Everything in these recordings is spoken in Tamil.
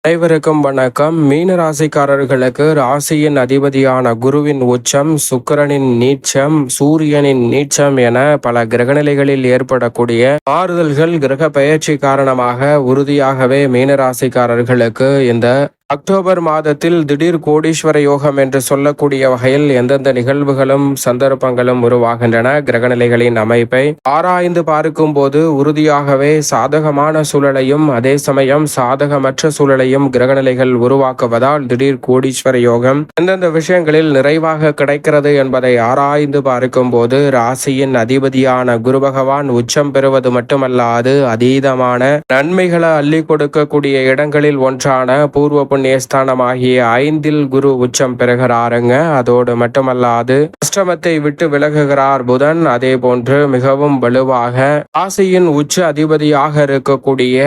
அனைவருக்கும் வணக்கம். மீன ராசிக்காரர்களுக்கு ராசியின் அதிபதியான குருவின் உச்சம், சுக்கிரனின் நீச்சம், சூரியனின் நீச்சம் என பல கிரகநிலைகளில் ஏற்படக்கூடிய மாறுதல்கள் கிரக பெயர்ச்சி காரணமாக உறுதியாகவே மீன ராசிக்காரர்களுக்கு இந்த அக்டோபர் மாதத்தில் திடீர் கோடீஸ்வர யோகம் என்று சொல்லக்கூடிய வகையில் எந்தெந்த நிகழ்வுகளும் சந்தர்ப்பங்களும் உருவாகின்றன. கிரகநிலைகளின் அமைப்பை ஆராய்ந்து பார்க்கும் போது உறுதியாகவே சாதகமான சூழலையும் அதே சமயம் சாதகமற்ற சூழலையும் கிரகநிலைகள் உருவாக்குவதால் திடீர் கோடீஸ்வர யோகம் எந்தெந்த விஷயங்களில் நிறைவாக கிடைக்கிறது என்பதை ஆராய்ந்து பார்க்கும் போது ராசியின் அதிபதியான குரு பகவான் உச்சம் பெறுவது மட்டுமல்லாது அதீதமான நன்மைகளை அள்ளி கொடுக்கக்கூடிய இடங்களில் ஒன்றான பூர்வ புண்ணியஸ்தானமாகிய 5ல் குரு உச்சம் பெறுகிறாருங்க. அதோடு மட்டுமல்லாது அஷ்டமத்தை விட்டு விலகுகிறார் புதன். அதே போன்று மிகவும் வலுவாக ராசியின் உச்ச அதிபதியாக இருக்கக்கூடிய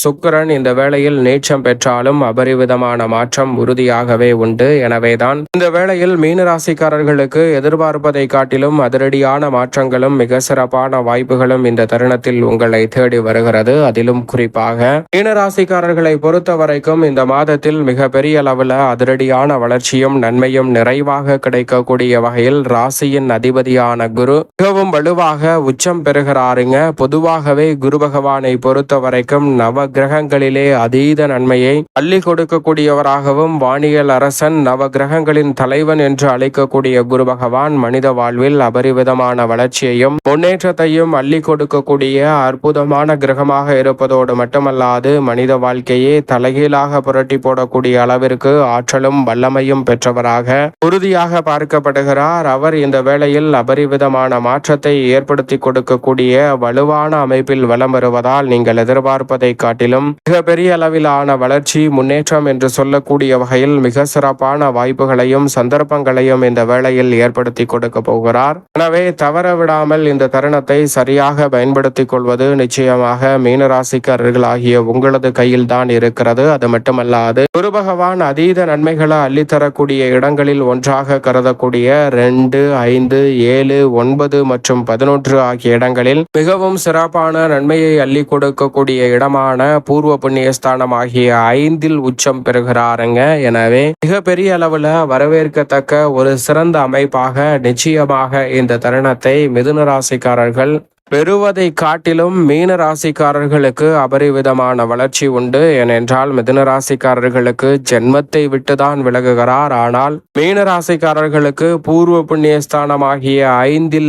சுக்கிரன் இந்த வேளையில் நீச்சம் பெற்றாலும் அபரிவிதமான மாற்றம் உறுதியாகவே உண்டு. எனவேதான் இந்த வேளையில் மீனராசிக்காரர்களுக்கு எதிர்பார்ப்பதை காட்டிலும் அதிரடியான மாற்றங்களும் மிக சிறப்பான வாய்ப்புகளும் இந்த தருணத்தில் உங்களை தேடி வருகிறது. அதிலும் குறிப்பாக மீனராசிக்காரர்களை பொறுத்த வரைக்கும் இந்த மாதத்தில் மிக பெரிய அளவில் அதிரடியான வளர்ச்சியும் நன்மையும் நிறைவாக கிடைக்கக்கூடிய வகையில் ராசியின் அதிபதியான குரு மிகவும் வலுவாக உச்சம் பெறுகிறாருங்க. பொதுவாகவே குரு பகவானை பொறுத்த வரைக்கும் நவ கிரகங்களிலே அதீத நன்மையை அள்ளி கொடுக்கக்கூடியவராகவும் வானியல் அரசன் நவ கிரகங்களின் தலைவன் என்று அழைக்கக்கூடிய குரு பகவான் மனித வாழ்வில் அபரிவிதமான வளர்ச்சியையும் முன்னேற்றத்தையும் அள்ளி கொடுக்கக்கூடிய அற்புதமான கிரகமாக இருப்பதோடு மட்டுமல்லாது மனித வாழ்க்கையே தலைகீழாக புரட்டி போடக்கூடிய அளவிற்கு ஆற்றலும் வல்லமையும் பெற்றவராக உறுதியாக பார்க்கப்படுகிறார். அவர் இந்த வேளையில் அபரிவிதமான மாற்றத்தை ஏற்படுத்தி கொடுக்கக்கூடிய வலுவான அமைப்பில் வலம் வருவதால் நீங்கள் எதிர்பார்ப்பதை காட்டிலும் மிக பெரிய அளவிலான வளர்ச்சி முன்னேற்றம் என்று சொல்லக்கூடிய வகையில் மிக சிறப்பான வாய்ப்புகளையும் சந்தர்ப்பங்களையும் இந்த வேளையில் ஏற்படுத்தி கொடுக்க போகிறார். எனவே தவற விடாமல் இந்த தருணத்தை சரியாக பயன்படுத்திக் கொள்வது நிச்சயமாக மீனராசிக்காரர்களாகிய உங்களது கையில் தான் இருக்கிறது. அது மட்டுமல்லாது குரு பகவான் அதீத நன்மைகளை அள்ளித்தரக்கூடிய இடங்களில் ஒன்றாக கருதக்கூடிய 2, 5, 7, 9 மற்றும் 11 ஆகிய இடங்களில் மிகவும் சிறப்பான நன்மையை அள்ளி கொடுக்கக்கூடிய இடமான பூர்வ புண்ணியஸ்தானம் ஆகிய 5ல் உச்சம் பெறுகிறாருங்க. எனவே மிக பெரிய அளவுல வரவேற்கத்தக்க ஒரு சிறந்த அமைப்பாக நிச்சயமாக இந்த தருணத்தை மிதுன ராசிக்காரர்கள் பெறுவதை காட்டிலும் மீன ராசிக்காரர்களுக்கு அபரிவிதமான வளர்ச்சி உண்டு. ஏனென்றால் மிதுன ராசிக்காரர்களுக்கு ஜென்மத்தை விட்டுதான் விலகுகிறார். ஆனால் மீன ராசிக்காரர்களுக்கு பூர்வ புண்ணியஸ்தானமாகிய 5ல்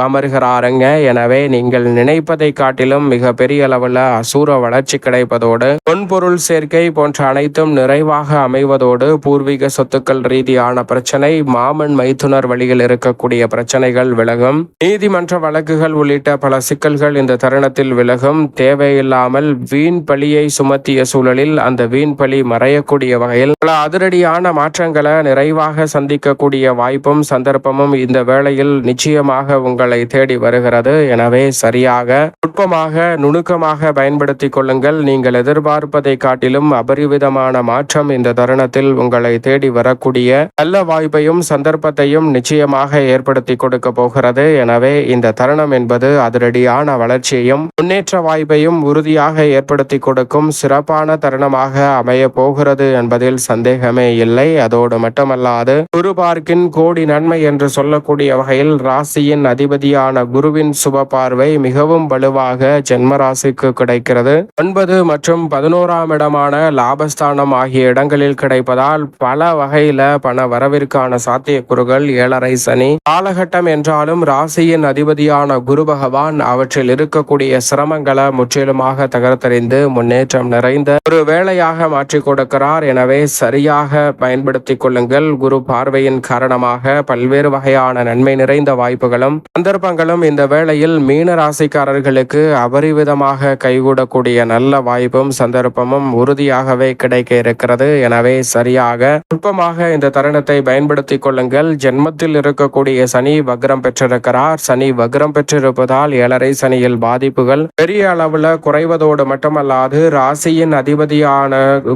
அமர்கிறாருங்க. எனவே நீங்கள் நினைப்பதை காட்டிலும் மிக பெரிய அளவில் அசூர வளர்ச்சி கிடைப்பதோடு பொன்பொருள் சேர்க்கை போன்ற அனைத்தும் நிறைவாக அமைவதோடு பூர்வீக சொத்துக்கள் ரீதியான பிரச்சனை, மாமன் மைத்துனர் வழியில் இருக்கக்கூடிய பிரச்சனைகள் விலகும். நீதிமன்ற வழக்குகள் உள்ளிட்ட பல சிக்கல்கள் இந்த தருணத்தில் விலகும். தேவையில்லாமல் வீண் பழியை சுமத்திய சூழலில் அந்த வீண் பழி மறையக்கூடிய வகையில் பல அதிரடியான மாற்றங்களை நிறைவாக சந்திக்கக்கூடிய வாய்ப்பும் சந்தர்ப்பமும் இந்த வேளையில் நிச்சயமாக உங்களை தேடி வருகிறது. எனவே சரியாக நுட்பமாக நுணுக்கமாக பயன்படுத்திக் கொள்ளுங்கள். நீங்கள் எதிர்பார்ப்பதை காட்டிலும் அபரிவிதமான மாற்றம் இந்த தருணத்தில் உங்களை தேடி வரக்கூடிய நல்ல வாய்ப்பையும் சந்தர்ப்பத்தையும் நிச்சயமாக ஏற்படுத்தி கொடுக்க போகிறது. எனவே இந்த தருணம் என்பது அதிரடியான வளர்ச்சியையும் முன்னேற்ற வாய்ப்பையும் உறுதியாக ஏற்படுத்தி கொடுக்கும் சிறப்பான தருணமாக அமைய போகிறது என்பதில் சந்தேகமே இல்லை. அதோடு மட்டுமல்லாது குரு பார்க்கின் கோடி நன்மை என்று சொல்லக்கூடிய வகையில் ராசியின் அதிபதியான குருவின் சுப பார்வை மிகவும் வலுவாக ஜென்ம ராசிக்கு கிடைக்கிறது. 9 மற்றும் 11ஆம் இடமான லாபஸ்தானம் ஆகிய இடங்களில் கிடைப்பதால் பல வகையில பண வரவிற்கான சாத்தியக்கூறுகள் 7.5 சனி காலகட்டம் என்றாலும் ராசியின் அதிபதியான குரு பகவான் அவற்றில் இருக்கக்கூடிய சிரமங்களை முற்றிலுமாக தகர்த்தறிந்து முன்னேற்றம் நிறைந்த ஒரு வேளையாக மாற்றிக் கொடுக்கிறார். எனவே சரியாக பயன்படுத்திக் கொள்ளுங்கள். குரு பார்வையின் காரணமாக பல்வேறு வகையான நன்மை நிறைந்த வாய்ப்புகளும் சந்தர்ப்பங்களும் இந்த வேளையில் மீன ராசிக்காரர்களுக்கு அபரிவிதமாக கைகூடக்கூடிய நல்ல வாய்ப்பும் சந்தர்ப்பமும் உறுதியாகவே கிடைக்க இருக்கிறது. எனவே சரியாக நுட்பமாக இந்த தருணத்தை பயன்படுத்திக் கொள்ளுங்கள். ஜென்மத்தில் இருக்கக்கூடிய சனி வக்ரம் பெற்றிருக்கிறார். சனி வக்ரம் பெற்றிருப்பதால் இருப்பதால் 7.5 சனியில் பாதிப்புகள் பெரிய அளவுல குறைவதோடு மட்டுமல்லாது ராசியின் அதிபதியான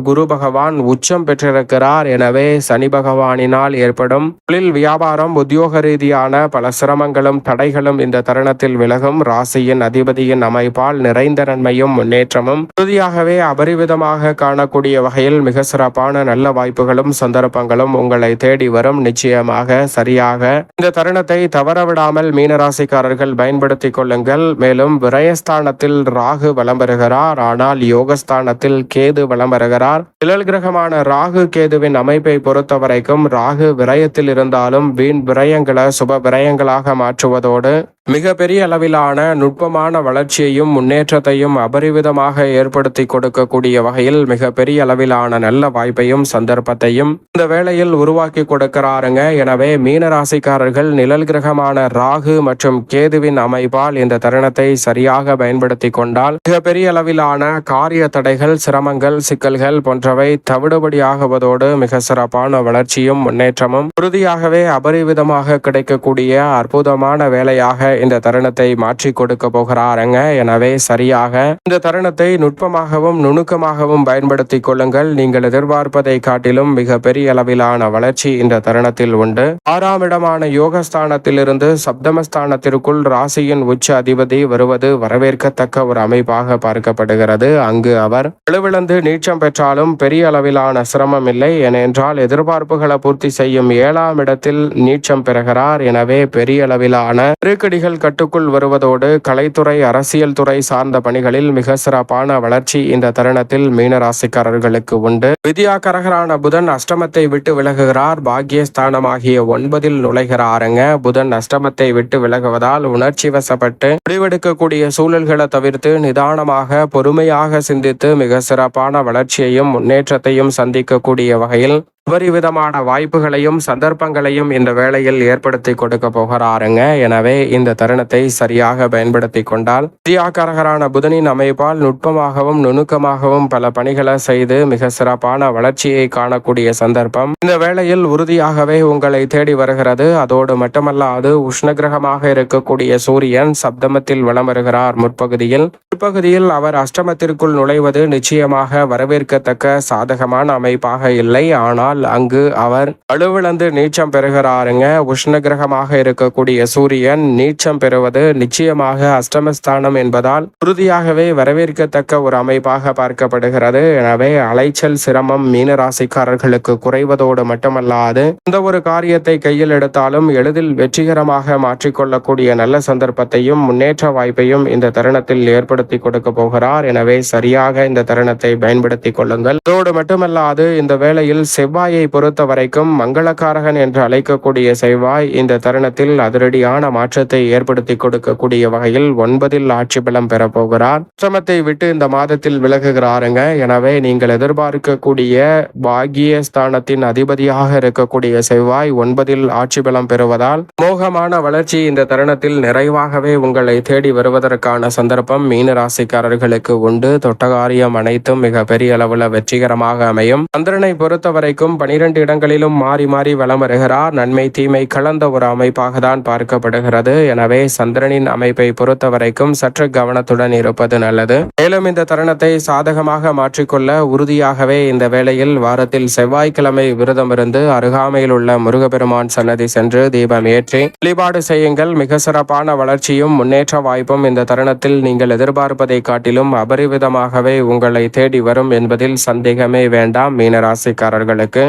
குரு பகவான் உச்சம் பெற்றிருக்கிறார். எனவே சனி பகவானினால் ஏற்படும் தொழில் வியாபாரம் உத்தியோக ரீதியான பல சிரமங்களும் தடைகளும் இந்த தருணத்தில் விலகும். ராசியின் அதிபதியின் அமைப்பால் நிறைந்த நன்மையும் முன்னேற்றமும் உறுதியாகவே அபரிவிதமாக காணக்கூடிய வகையில் மிக சிறப்பான நல்ல வாய்ப்புகளும் சந்தர்ப்பங்களும் உங்களை தேடி வரும். நிச்சயமாக சரியாக இந்த தருணத்தை தவறவிடாமல் மீனராசிக்காரர்கள் பயன்படுத்திக் கொள்ளுங்கள். மேலும் விரயஸ்தானத்தில் ராகு வலம் பெறுகிறார், ஆனால் யோகஸ்தானத்தில் கேது வலம் பெறுகிறார். நிழல் கிரகமான ராகு கேதுவின் அமைப்பை பொறுத்த வரைக்கும் ராகு விரயத்தில் இருந்தாலும் வீண் விரயங்களை சுப விரயங்களாக மாற்றுவதோடு மிக பெரிய அளவிலான நுட்பமான வளர்ச்சியையும் முன்னேற்றத்தையும் அபரிவிதமாக ஏற்படுத்தி கொடுக்கக்கூடிய வகையில் மிக பெரிய அளவிலான நல்ல வாய்ப்பையும் சந்தர்ப்பத்தையும் இந்த வேளையில் உருவாக்கி கொடுக்கிறாருங்க. எனவே மீனராசிக்காரர்கள் நிழல் கிரகமான ராகு மற்றும் கேதுவின் அமைப்பால் இந்த தருணத்தை சரியாக பயன்படுத்தி கொண்டால் மிக பெரிய அளவிலான காரிய தடைகள், சிரமங்கள், சிக்கல்கள் போன்றவை தவிடுபடியாகுவதோடு மிக சிறப்பான வளர்ச்சியும் முன்னேற்றமும் உறுதியாகவே அபரிவிதமாக கிடைக்கக்கூடிய அற்புதமான வேலையாக இந்த தருணத்தை மாற்றி கொடுக்க போகிறாருங்க. எனவே சரியாக இந்த தருணத்தை நுட்பமாகவும் நுணுக்கமாகவும் பயன்படுத்தி கொள்ளுங்கள். நீங்கள் எதிர்பார்ப்பதை காட்டிலும் மிக பெரிய அளவிலான வளர்ச்சி இந்த தருணத்தில் உண்டு. 6ஆம் இடமான யோகஸ்தானத்திலிருந்து சப்தமஸ்தானத்திற்குள் ராசியின் உச்ச அதிபதி வருவது வரவேற்கத்தக்க ஒரு அமைப்பாக பார்க்கப்படுகிறது. அங்கு அவர் வலுவிழந்து நீச்சம் பெற்றாலும் பெரிய அளவிலான சிரமம் இல்லை. ஏனென்றால் எதிர்பார்ப்புகளை பூர்த்தி செய்யும் 7ஆம் இடத்தில் நீச்சம் பெறுகிறார். எனவே பெரிய அளவிலான நெருக்கடிகள் கட்டுக்குள் வருவதோடு கலைத்துறை, அரசியல் துறை சார்ந்த பணிகளில் மிக சிறப்பான வளர்ச்சி இந்த தருணத்தில் மீனராசிக்காரர்களுக்கு உண்டு. வித்யாகரகரான புதன் அஷ்டமத்தை விட்டு விலகுகிறார். பாக்கியஸ்தானமாகிய 9இல் நுழைகிறாருங்க. புதன் அஷ்டமத்தை விட்டு விலகுவதால் உணர்ச்சி வசப்பட்டு முடிவெடுக்கக்கூடிய சூழல்களை தவிர்த்து நிதானமாக பொறுமையாக சிந்தித்து மிக சிறப்பான வளர்ச்சியையும் முன்னேற்றத்தையும் சந்திக்கக்கூடிய வகையில் விதமான வாய்ப்புகளையும் சந்தர்ப்பங்களையும் இந்த வேளையில் ஏற்படுத்தி கொடுக்க போகிறாருங்க. எனவே இந்த தருணத்தை சரியாக பயன்படுத்தி கொண்டால் வித்யாகரகரான புதனின் அமைப்பால் நுட்பமாகவும் நுணுக்கமாகவும் பல பணிகளை செய்து மிக சிறப்பான வளர்ச்சியை காணக்கூடிய சந்தர்ப்பம் இந்த வேளையில் உறுதியாகவே உங்களை தேடி வருகிறது. அதோடு மட்டுமல்லாது உஷ்ணகிரகமாக இருக்கக்கூடிய சூரியன் சப்தமத்தில் வலம் வருகிறார். முற்பகுதியில் அவர் அஷ்டமத்திற்குள் நுழைவது நிச்சயமாக வரவேற்கத்தக்க சாதகமான அமைப்பாக இல்லை. ஆனால் அங்கு அவர் வலுவிழந்து நீச்சம் பெறுகிறாருங்க. உஷ்ண கிரகமாக இருக்கக்கூடிய சூரியன் நீச்சம் பெறுவது நிச்சயமாக அஷ்டமஸ்தானம் என்பதால் உறுதியாகவே வரவேற்கத்தக்க ஒரு அமைப்பாக பார்க்கப்படுகிறது. எனவே அலைச்சல், சிரமம் மீனராசிக்காரர்களுக்கு குறைவதோடு மட்டுமல்லாது இந்த ஒரு காரியத்தை கையில் எடுத்தாலும் எளிதில் வெற்றிகரமாக மாற்றிக்கொள்ளக்கூடிய நல்ல சந்தர்ப்பத்தையும் முன்னேற்ற வாய்ப்பையும் இந்த தருணத்தில் ஏற்படுத்தி கொடுக்க போகிறார். எனவே சரியாக இந்த தருணத்தை பயன்படுத்திக் கொள்ளுங்கள். அதோடு மட்டுமல்லாது இந்த வேளையில் செவ்வாயை பொறுத்த வரைக்கும் மங்களகாரகன் என்று அழைக்கக்கூடிய செவ்வாய் இந்த தருணத்தில் அதிரடியான மாற்றத்தை ஏற்படுத்தி கொடுக்கக்கூடிய வகையில் 9இல் ஆட்சி பலம் பெற போகிறார். அஷ்டமத்தை விட்டு இந்த மாதத்தில் விலகுகிறாருங்க. எனவே நீங்கள் எதிர்பார்க்கக்கூடிய பாக்கியஸ்தானத்தின் அதிபதியாக இருக்கக்கூடிய செவ்வாய் 9இல் ஆட்சி பலம் பெறுவதால் மோகமான வளர்ச்சி இந்த தருணத்தில் நிறைவாகவே உங்களை தேடி வருவதற்கான சந்தர்ப்பம் மீனராசிக்காரர்களுக்கு உண்டு. தொட்டகாரியம் அனைத்தும் மிக பெரிய அளவுல வெற்றிகரமாக அமையும். சந்திரனை பொறுத்த வரைக்கும் 12 இடங்களிலும் மாறி மாறி வலம் வருகிறார். நன்மை தீமை கலந்த ஒரு அமைப்பாக தான் பார்க்கப்படுகிறது. எனவே சந்திரனின் அமைப்பை பொறுத்த வரைக்கும் சற்று கவனத்துடன் இருப்பது நல்லது. மேலும் இந்த தருணத்தை சாதகமாக மாற்றிக்கொள்ள உறுதியாகவே இந்த வேளையில் வாரத்தில் செவ்வாய்க்கிழமை விரதம் இருந்து அருகாமையில் உள்ள முருகப்பெருமான் சன்னதி சென்று தீபம் ஏற்றி வழிபாடு செய்யுங்கள். மிக சிறப்பான வளர்ச்சியும் முன்னேற்ற வாய்ப்பும் இந்த தருணத்தில் நீங்கள் எதிர்பார்ப்பதை காட்டிலும் அபரிவிதமாகவே உங்களை தேடி வரும் என்பதில் சந்தேகமே வேண்டாம். மீனராசிக்காரர்களுக்கு